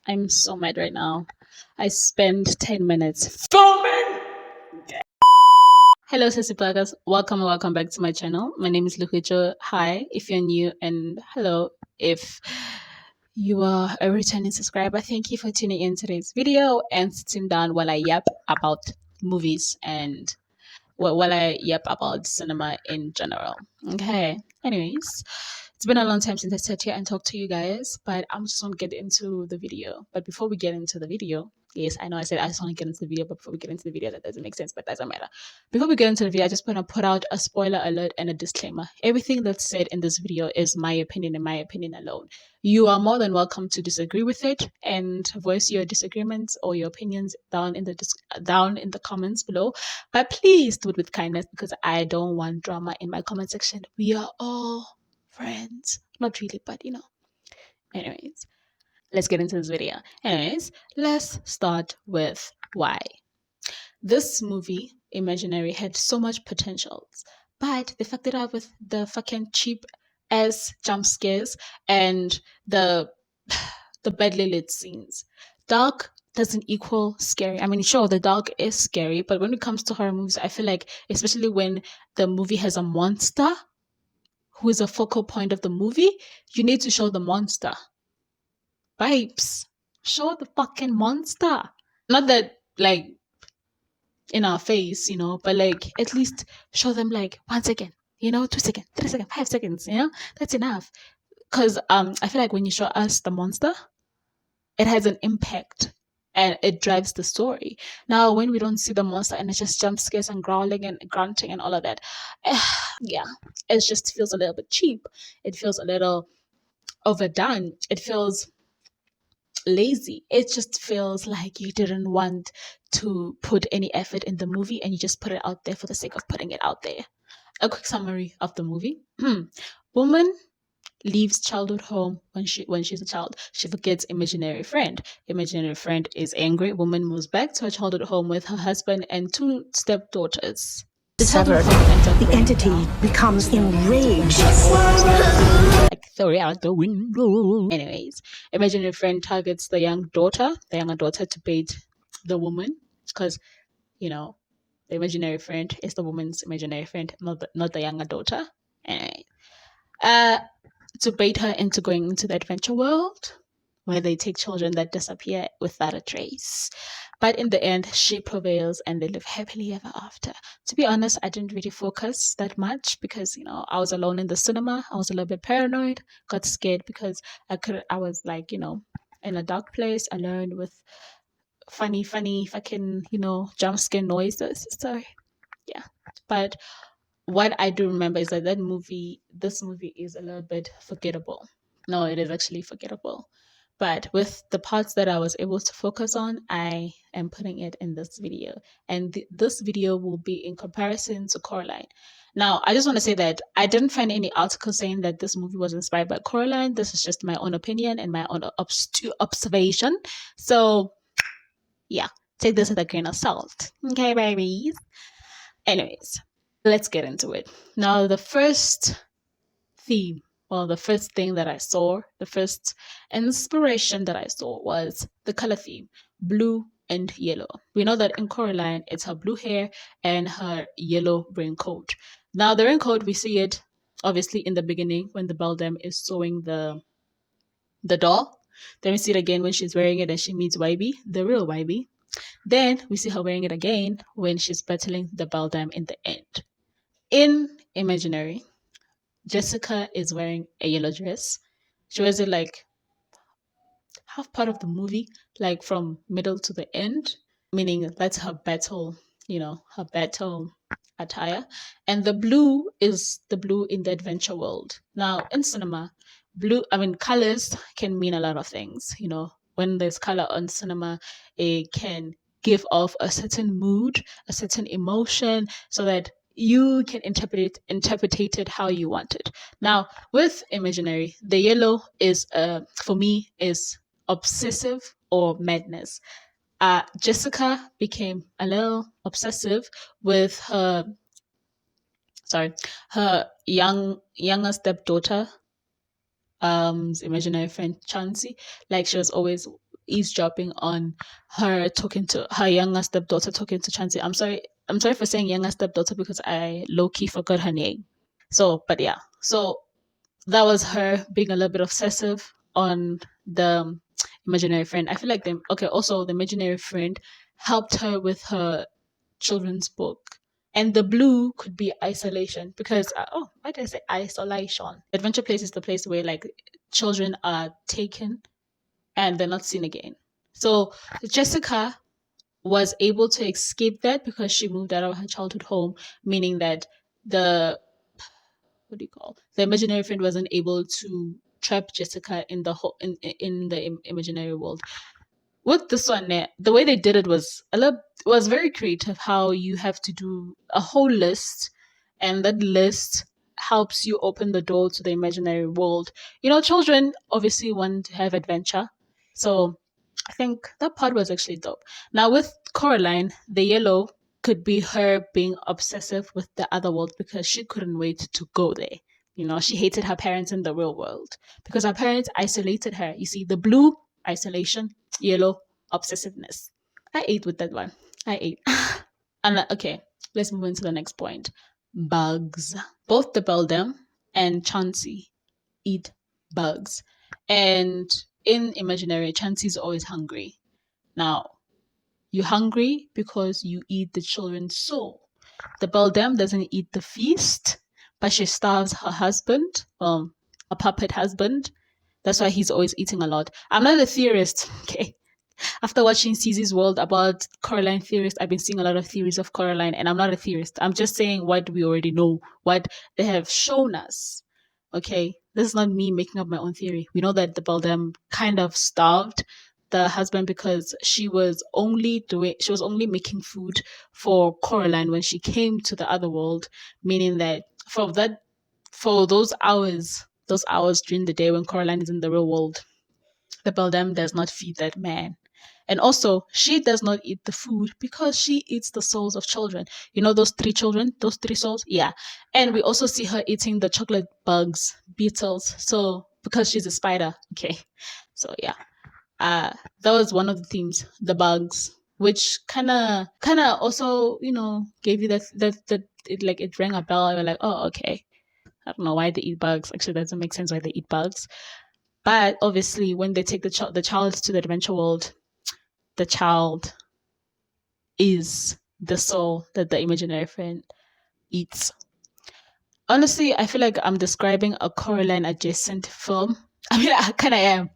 I'm so mad right now. I spent 10 minutes filming. Hello, Sissy Plagas. Welcome back to my channel. My name is Lukijo. Hi, if you're new, and hello, if you are a returning subscriber. Thank you for tuning in today's video and sitting down while I yap about movies and while I yap about cinema in general. Okay. Anyways, it's been a long time since I sat here and talked to you guys, but I'm just gonna get into the video. But before we get into the video, yes, I know I said I just want to get into the video, but before we get into the video, that doesn't make sense, but doesn't matter. Before we get into the video, I just want to put out a spoiler alert and a disclaimer. Everything that's said in this video is my opinion and my opinion alone. You are more than welcome to disagree with it and voice your disagreements or your opinions down in the comments below. But please do it with kindness because I don't want drama in my comment section. We are all friends. Not really, but Anyways, let's get into this video. Anyways, let's start with why. This movie, Imaginary, had so much potentials, but they fucked it up with the fucking cheap ass jump scares and the the badly lit scenes. Dark doesn't equal scary. I mean, sure, the dark is scary, but when it comes to horror movies, I feel like, especially when the movie has a monster who is a focal point of the movie, you need to show the monster. Vibes. Show the fucking monster. Not that, like, in our face, but like at least show them like 1 second, 2 seconds, 3 seconds, 5 seconds, that's enough. Because I feel like when you show us the monster, it has an impact and it drives the story. Now, when we don't see the monster and it just jump scares and growling and grunting and all of that, yeah, it just feels a little bit cheap. It feels a little overdone. It feels lazy. It just feels like you didn't want to put any effort in the movie and you just put it out there for the sake of putting it out there. A quick summary of the movie. Woman leaves childhood home when she's a child. She forgets imaginary friend. Imaginary friend is angry. Woman moves back to her childhood home with her husband and 2 stepdaughters. Severed, the entity becomes enraged. Like throw out the window. Anyways, imaginary friend targets the younger daughter to bait the woman because the imaginary friend is the woman's imaginary friend, not the younger daughter. Anyway, to bait her into going into the adventure world where they take children that disappear without a trace. But in the end, she prevails and they live happily ever after. To be honest, I didn't really focus that much because, I was alone in the cinema. I was a little bit paranoid, got scared because I was like, in a dark place alone with funny fucking, jump scare noises. So, yeah. But what I do remember is that this movie is a little bit forgettable. No, it is actually forgettable. But with the parts that I was able to focus on, I am putting it in this video. And this video will be in comparison to Coraline. Now, I just want to say that I didn't find any article saying that this movie was inspired by Coraline. This is just my own opinion and my own observation. So, yeah, take this with a grain of salt. Okay, babies? Anyways, let's get into it. Now, the first theme, the first thing that I saw, the first inspiration that I saw was the color theme, blue and yellow. We know that in Coraline, it's her blue hair and her yellow raincoat. Now, the raincoat, we see it obviously in the beginning when the beldam is sewing the doll. Then we see it again when she's wearing it and she meets Wybie, the real Wybie. Then we see her wearing it again when she's battling the beldam in the end. In Imaginary, Jessica is wearing a yellow dress. She wears it like half part of the movie, like from middle to the end, meaning that's her battle, her battle attire. And the blue is the blue in the adventure world. Now, in cinema, colors can mean a lot of things. When there's color on cinema, it can give off a certain mood, a certain emotion, so that you can interpret it how you want it. Now, with Imaginary, the yellow is for me is obsessive or madness. Jessica became a little obsessive with her younger stepdaughter, imaginary friend Chansey. Like, she was always eavesdropping on her talking to her younger stepdaughter, talking to Chansey. I'm sorry for saying younger stepdaughter because I low key forgot her name. So, but yeah, so that was her being a little bit obsessive on the imaginary friend. I feel like them. Okay, also the imaginary friend helped her with her children's book. And the blue could be isolation because why did I say isolation? Adventure place is the place where like children are taken and they're not seen again. So Jessica was able to escape that because she moved out of her childhood home, meaning that the what do you call the imaginary friend wasn't able to trap Jessica in the whole in the imaginary world. With this one, the way they did it was very creative. How you have to do a whole list, and that list helps you open the door to the imaginary world. You know, children obviously want to have adventure, so I think that part was actually dope. Now with Coraline, the yellow could be her being obsessive with the other world because she couldn't wait to go there. You know, she hated her parents in the real world because her parents isolated her. You see, the blue, isolation, yellow, obsessiveness. I ate with that one. I ate. And okay, let's move into the next point. Bugs. Both the Beldam and Chansey eat bugs. And in Imaginary, Chansey's always hungry. Now, you're hungry because you eat the children's soul. The Beldam doesn't eat the feast, but she starves her husband, a puppet husband. That's why he's always eating a lot. I'm not a theorist, okay? After watching Cece's World about Coraline theorists, I've been seeing a lot of theories of Coraline, and I'm not a theorist. I'm just saying what we already know, what they have shown us. Okay, this is not me making up my own theory. We know that the Beldam kind of starved the husband because she was only making food for Coraline when she came to the other world, meaning that for those hours during the day when Coraline is in the real world, the Beldam does not feed that man. And also, she does not eat the food because she eats the souls of children. You know those three children, those three souls? Yeah. And we also see her eating the chocolate bugs, beetles. So, because she's a spider. Okay. So, yeah. That was one of the themes, the bugs, which kind of also, you know, gave you that it rang a bell. You're like, oh, okay. I don't know why they eat bugs. Actually, that doesn't make sense why they eat bugs. But obviously, when they take the child to the adventure world, the child is the soul that the imaginary friend eats. Honestly, I feel like I'm describing a Coraline adjacent film. I mean, I kind of am.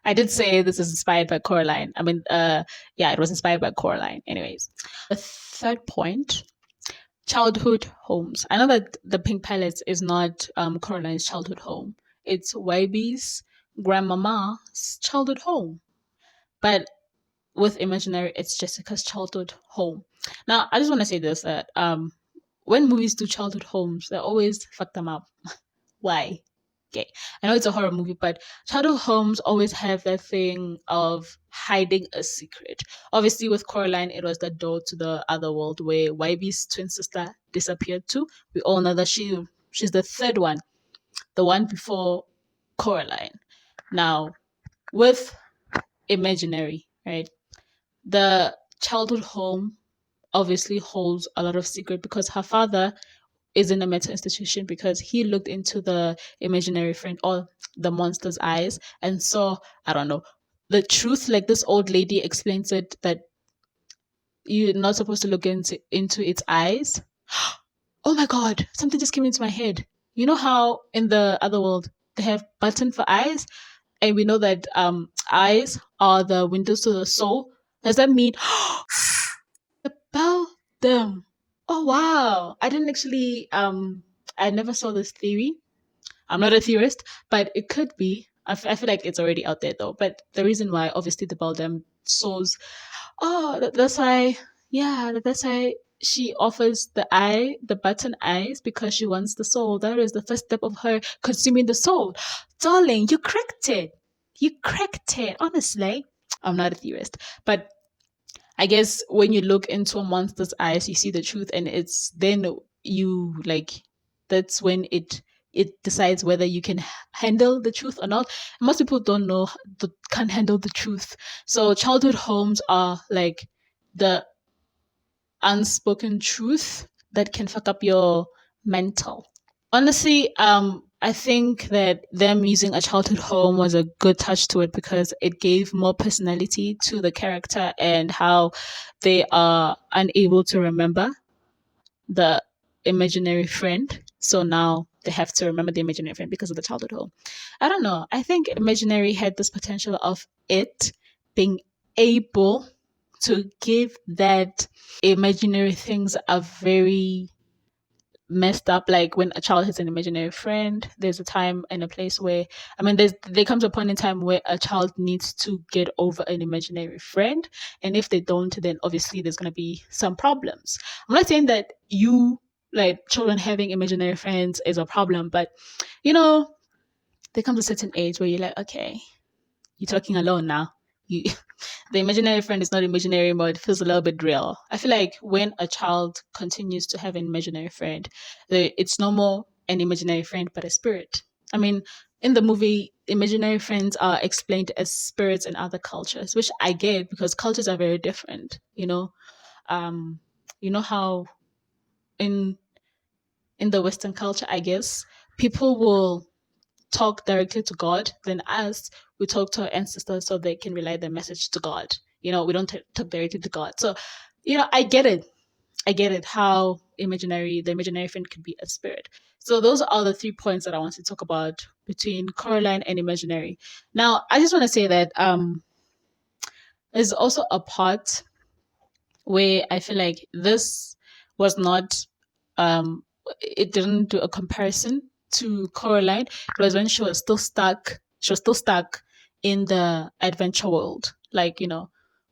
I did say this is inspired by Coraline. I mean, yeah, it was inspired by Coraline. Anyways, the third point, childhood homes. I know that the Pink Palace is not Coraline's childhood home. It's Wybie's grandmama's childhood home. But with Imaginary, it's Jessica's childhood home. Now, I just want to say this that when movies do childhood homes, they always fuck them up. Why? Okay, I know it's a horror movie, but childhood homes always have that thing of hiding a secret. Obviously, with Coraline, it was the door to the other world where Wybie's twin sister disappeared to. We all know that she's the third one, the one before Coraline. Now, with Imaginary, right? The childhood home obviously holds a lot of secret because her father is in a mental institution because he looked into the imaginary friend or the monster's eyes and saw, I don't know, the truth. Like this old lady explains it that you're not supposed to look into its eyes. Oh my god, something just came into my head. You know how in the other world they have button for eyes? And we know that eyes are the windows to the soul. Does that mean about them? Oh wow! I didn't actually I never saw this theory. I'm not a theorist, but it could be. I feel like it's already out there though. But the reason why, obviously, the Beldam souls. Oh, that's why. Yeah, that's why she offers the button eyes because she wants the soul. That is the first step of her consuming the soul. Darling, you cracked it. You cracked it. Honestly, I'm not a theorist, but I guess when you look into a monster's eyes, you see the truth, and it's then you like that's when it it decides whether you can handle the truth or not. Most people don't know, can't handle the truth. So childhood homes are like the unspoken truth that can fuck up your mental. Honestly, I think that them using a childhood home was a good touch to it because it gave more personality to the character and how they are unable to remember the imaginary friend. So now they have to remember the imaginary friend because of the childhood home. I don't know. I think imaginary had this potential of it being able to give that imaginary things a very messed up. Like when a child has an imaginary friend, there's a time and a place where, I mean, there comes a point in time where a child needs to get over an imaginary friend, and if they don't, then obviously there's going to be some problems. I'm not saying that you, like, children having imaginary friends is a problem, but you know, there comes a certain age where you're like, okay, you're talking alone now. You the imaginary friend is not imaginary, but it feels a little bit real. I feel like when a child continues to have an imaginary friend, it's no more an imaginary friend, but a spirit. I mean, in the movie, imaginary friends are explained as spirits in other cultures, which I get because cultures are very different. Um, you know how in the Western culture, I guess people will talk directly to God, then us, we talk to our ancestors so they can relay their message to God. We don't talk directly to God. So, I get it. I get it how the imaginary friend could be a spirit. So those are the 3 points that I want to talk about between Coraline and Imaginary. Now, I just want to say that there's also a part where I feel like this was not it didn't do a comparison to Coraline. It was when she was still stuck in the adventure world. Like,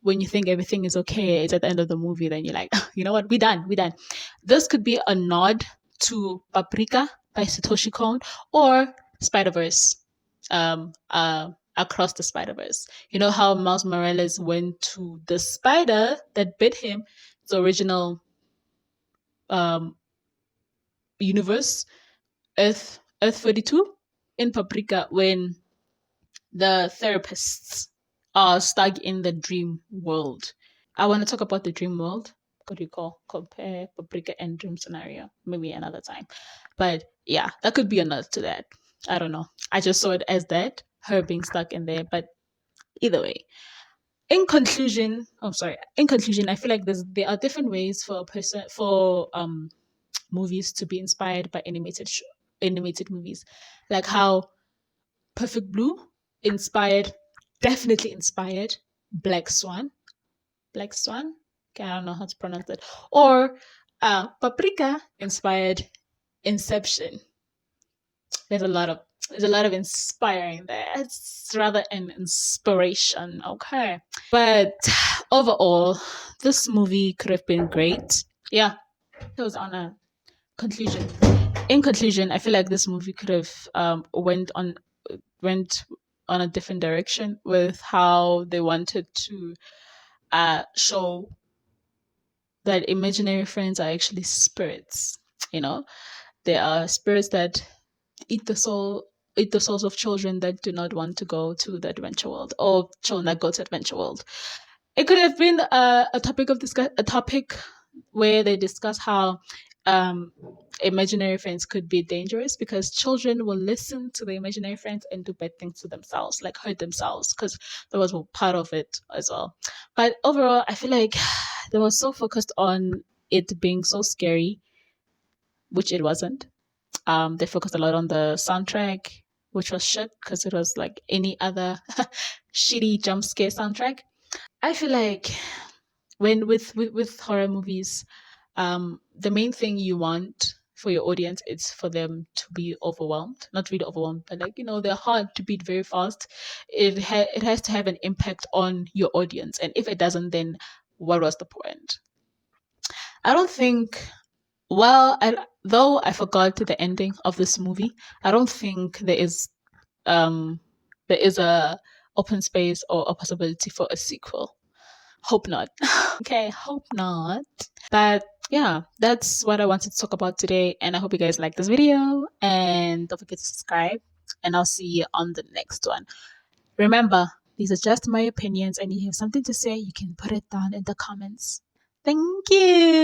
when you think everything is okay, it's at the end of the movie, then you're like, you know what, we're done. This could be a nod to Paprika by Satoshi Kon or Spider-Verse. Across the Spider-Verse. You know how Miles Morales went to the spider that bit him, the original um, universe, Earth 42, in Paprika, when the therapists are stuck in the dream world. I want to talk about the dream world. What do you compare Paprika and dream scenario? Maybe another time. But yeah, that could be a nod to that. I don't know. I just saw it as that, her being stuck in there. But either way, in conclusion, I feel like there are different ways for a person for movies to be inspired by animated movies, like how Perfect Blue inspired definitely inspired Black Swan. Black Swan? Okay, I don't know how to pronounce that. Or Paprika inspired Inception. There's a lot of inspiring there. It's rather an inspiration, okay. But overall, this movie could have been great. Yeah, it was on a conclusion. In conclusion, I feel like this movie could have went on a different direction with how they wanted to show that imaginary friends are actually spirits. You know, they are spirits that eat the soul eat the souls of children that do not want to go to the adventure world, or children that go to adventure world. It could have been a topic where they discuss how um, imaginary friends could be dangerous because children will listen to the imaginary friends and do bad things to themselves, like hurt themselves, because that was part of it as well. But overall, I feel like they were so focused on it being so scary, which it wasn't. They focused a lot on the soundtrack, which was shit because it was like any other shitty jump scare soundtrack. I feel like when with horror movies, the main thing you want for your audience is for them to be overwhelmed, not really overwhelmed, but like their heart to beat very fast. It has to have an impact on your audience, and if it doesn't, then what was the point? I don't think. Well, though I forgot the ending of this movie, I don't think um there is a open space or a possibility for a sequel. Hope not. Okay, hope not. But yeah, that's what I wanted to talk about today. And I hope you guys like this video. And don't forget to subscribe. And I'll see you on the next one. Remember, these are just my opinions, and if you have something to say, you can put it down in the comments. Thank you.